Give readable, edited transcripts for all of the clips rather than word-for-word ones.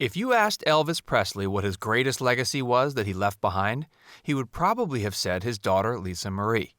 If you asked Elvis Presley what his greatest legacy was that he left behind, he would probably have said his daughter Lisa Marie.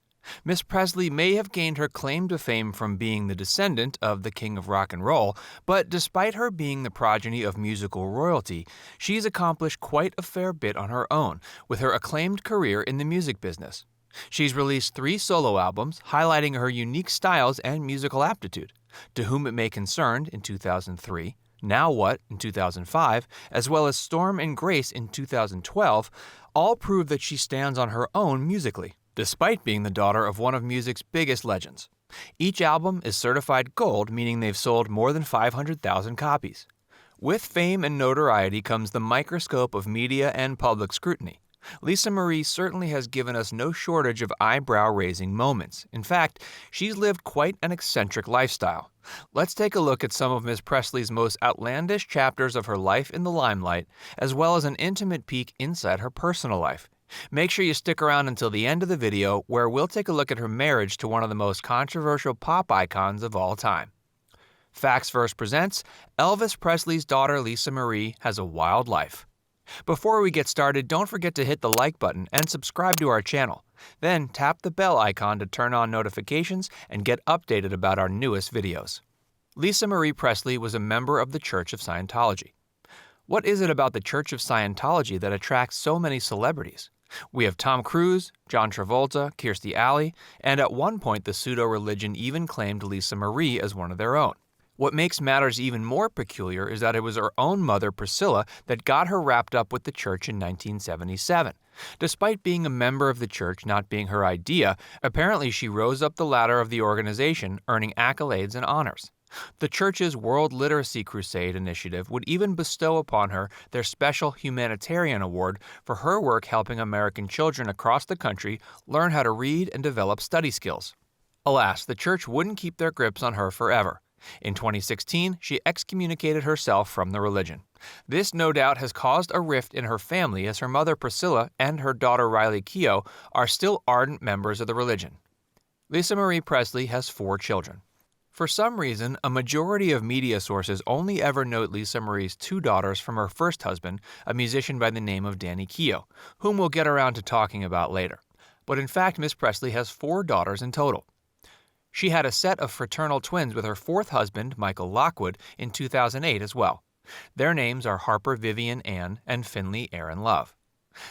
Miss Presley may have gained her claim to fame from being the descendant of the king of rock and roll, but despite her being the progeny of musical royalty, she's accomplished quite a fair bit on her own, with her acclaimed career in the music business. She's released 3 solo albums highlighting her unique styles and musical aptitude. To Whom It May Concern in 2003, Now What in 2005, as well as Storm and Grace in 2012, all prove that she stands on her own musically, despite being the daughter of one of music's biggest legends. Each album is certified gold, meaning they've sold more than 500,000 copies. With fame and notoriety comes the microscope of media and public scrutiny. Lisa Marie certainly has given us no shortage of eyebrow-raising moments. In fact, she's lived quite an eccentric lifestyle. Let's take a look at some of Miss Presley's most outlandish chapters of her life in the limelight, as well as an intimate peek inside her personal life. Make sure you stick around until the end of the video, where we'll take a look at her marriage to one of the most controversial pop icons of all time. Facts First presents Elvis Presley's daughter Lisa Marie has a wild life. Before we get started, don't forget to hit the like button and subscribe to our channel. Then tap the bell icon to turn on notifications and get updated about our newest videos. Lisa Marie Presley was a member of the Church of Scientology. What is it about the Church of Scientology that attracts so many celebrities? We have Tom Cruise, John Travolta, Kirstie Alley, and at one point the pseudo-religion even claimed Lisa Marie as one of their own. What makes matters even more peculiar is that it was her own mother, Priscilla, that got her wrapped up with the church in 1977. Despite being a member of the church not being her idea, apparently she rose up the ladder of the organization, earning accolades and honors. The church's World Literacy Crusade initiative would even bestow upon her their special humanitarian award for her work helping American children across the country learn how to read and develop study skills. Alas, the church wouldn't keep their grips on her forever. In 2016, she excommunicated herself from the religion. This no doubt has caused a rift in her family, as her mother Priscilla and her daughter Riley Keough are still ardent members of the religion. Lisa Marie Presley has 4 children. For some reason, a majority of media sources only ever note Lisa Marie's 2 daughters from her first husband, a musician by the name of Danny Keough, whom we'll get around to talking about later. But in fact, Miss Presley has 4 daughters in total. She had a set of fraternal twins with her 4th husband, Michael Lockwood, in 2008 as well. Their names are Harper Vivian Ann and Finley Aaron Love.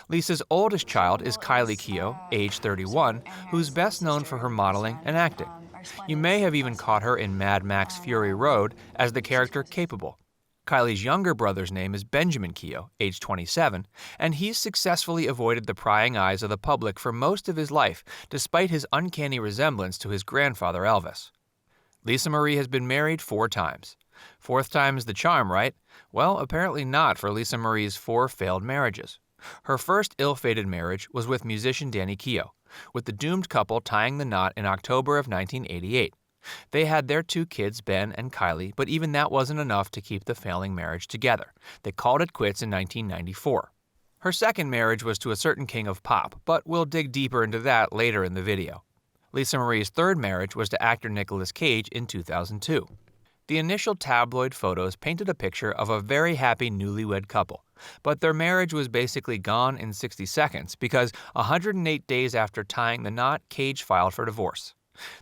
Lisa's oldest child is Kylie Keough, age 31, who's best known for her modeling and acting. You may have even caught her in Mad Max Fury Road as the character Capable. Kylie's younger brother's name is Benjamin Keough, age 27, and he's successfully avoided the prying eyes of the public for most of his life, despite his uncanny resemblance to his grandfather Elvis. Lisa Marie has been married 4 times. 4th time is the charm, right? Well, apparently not for Lisa Marie's 4 failed marriages. Her first ill-fated marriage was with musician Danny Keough, with the doomed couple tying the knot in October of 1988. They had their 2 kids, Ben and Kylie, but even that wasn't enough to keep the failing marriage together. They called it quits in 1994. Her second marriage was to a certain king of pop, but we'll dig deeper into that later in the video. Lisa Marie's 3rd marriage was to actor Nicolas Cage in 2002. The initial tabloid photos painted a picture of a very happy newlywed couple, but their marriage was basically gone in 60 seconds because 108 days after tying the knot, Cage filed for divorce.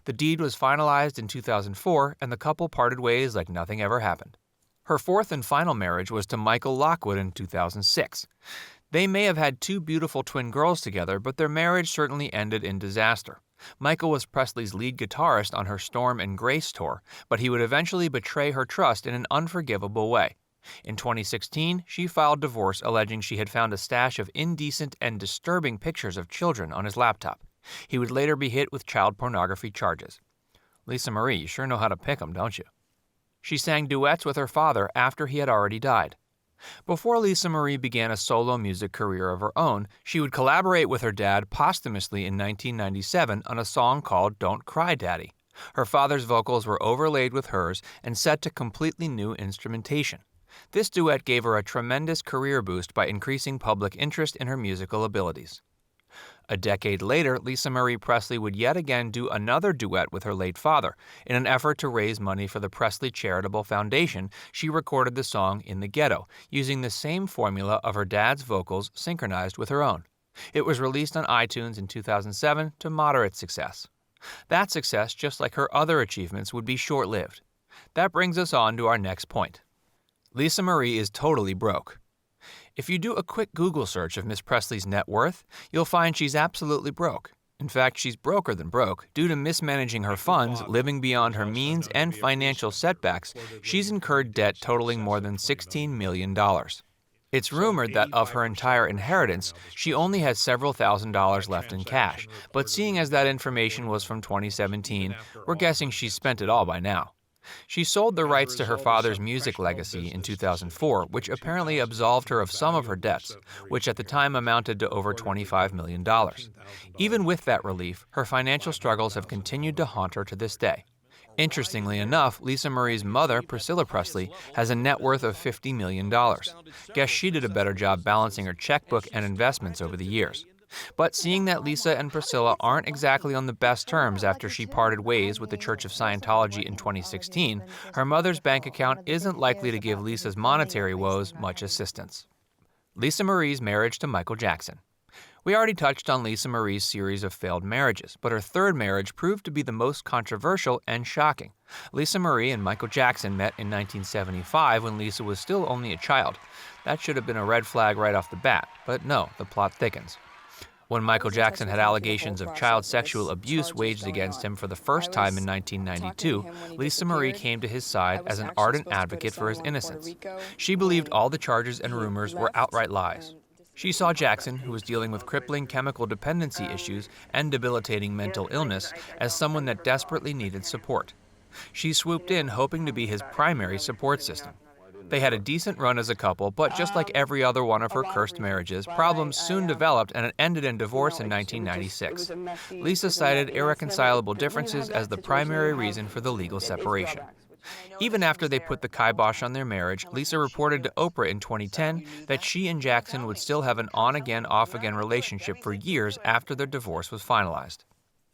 The deed was finalized in 2004, and the couple parted ways like nothing ever happened. Her 4th and final marriage was to Michael Lockwood in 2006. They may have had 2 beautiful twin girls together, but their marriage certainly ended in disaster. Michael was Presley's lead guitarist on her Storm and Grace tour, but he would eventually betray her trust in an unforgivable way. In 2016, she filed divorce, alleging she had found a stash of indecent and disturbing pictures of children on his laptop. He would later be hit with child pornography charges. Lisa Marie, you sure know how to pick 'em, don't you? She sang duets with her father after he had already died. Before Lisa Marie began a solo music career of her own, she would collaborate with her dad posthumously in 1997 on a song called Don't Cry Daddy. Her father's vocals were overlaid with hers and set to completely new instrumentation. This duet gave her a tremendous career boost by increasing public interest in her musical abilities. A decade later, Lisa Marie Presley would yet again do another duet with her late father. In an effort to raise money for the Presley Charitable Foundation, she recorded the song In the Ghetto, using the same formula of her dad's vocals synchronized with her own. It was released on iTunes in 2007 to moderate success. That success, just like her other achievements, would be short-lived. That brings us on to our next point. Lisa Marie is totally broke. If you do a quick Google search of Miss Presley's net worth, you'll find she's absolutely broke. In fact, she's broker than broke. Due to mismanaging her funds, living beyond her means, and financial setbacks, she's incurred debt totaling more than $16 million. It's rumored that of her entire inheritance, she only has several $1,000s left in cash, but seeing as that information was from 2017, we're guessing she's spent it all by now. She sold the rights to her father's music legacy in 2004, which apparently absolved her of some of her debts, which at the time amounted to over $25 million. Even with that relief, her financial struggles have continued to haunt her to this day. Interestingly enough, Lisa Marie's mother, Priscilla Presley, has a net worth of $50 million. Guess she did a better job balancing her checkbook and investments over the years. But seeing that Lisa and Priscilla aren't exactly on the best terms after she parted ways with the Church of Scientology in 2016, her mother's bank account isn't likely to give Lisa's monetary woes much assistance. Lisa Marie's marriage to Michael Jackson. We already touched on Lisa Marie's series of failed marriages, but her third marriage proved to be the most controversial and shocking. Lisa Marie and Michael Jackson met in 1975 when Lisa was still only a child. That should have been a red flag right off the bat, but no, the plot thickens. When Michael Jackson had allegations of child sexual abuse waged against him for the first time in 1992, Lisa Marie came to his side as an ardent advocate for his innocence. She believed all the charges and rumors were outright lies. She saw Jackson, who was dealing with crippling chemical dependency issues and debilitating mental illness, as someone that desperately needed support. She swooped in, hoping to be his primary support system. They had a decent run as a couple, but just like every other one of her cursed marriages, problems soon developed and it ended in divorce in 1996. Lisa cited irreconcilable differences as the primary reason for the legal separation. Even after they put the kibosh on their marriage, Lisa reported to Oprah in 2010 that she and Jackson would still have an on-again, off-again relationship for years after their divorce was finalized.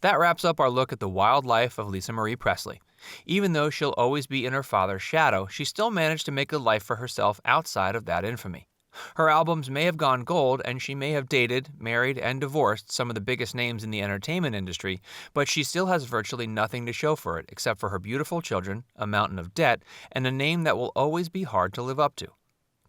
That wraps up our look at the wild life of Lisa Marie Presley. Even though she'll always be in her father's shadow, she still managed to make a life for herself outside of that infamy. Her albums may have gone gold, and she may have dated, married, and divorced some of the biggest names in the entertainment industry, but she still has virtually nothing to show for it except for her beautiful children, a mountain of debt, and a name that will always be hard to live up to.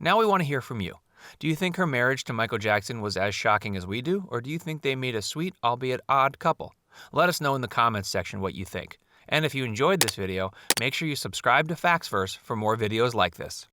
Now we want to hear from you. Do you think her marriage to Michael Jackson was as shocking as we do, or do you think they made a sweet, albeit odd couple? Let us know in the comments section what you think. And if you enjoyed this video, make sure you subscribe to Factsverse for more videos like this.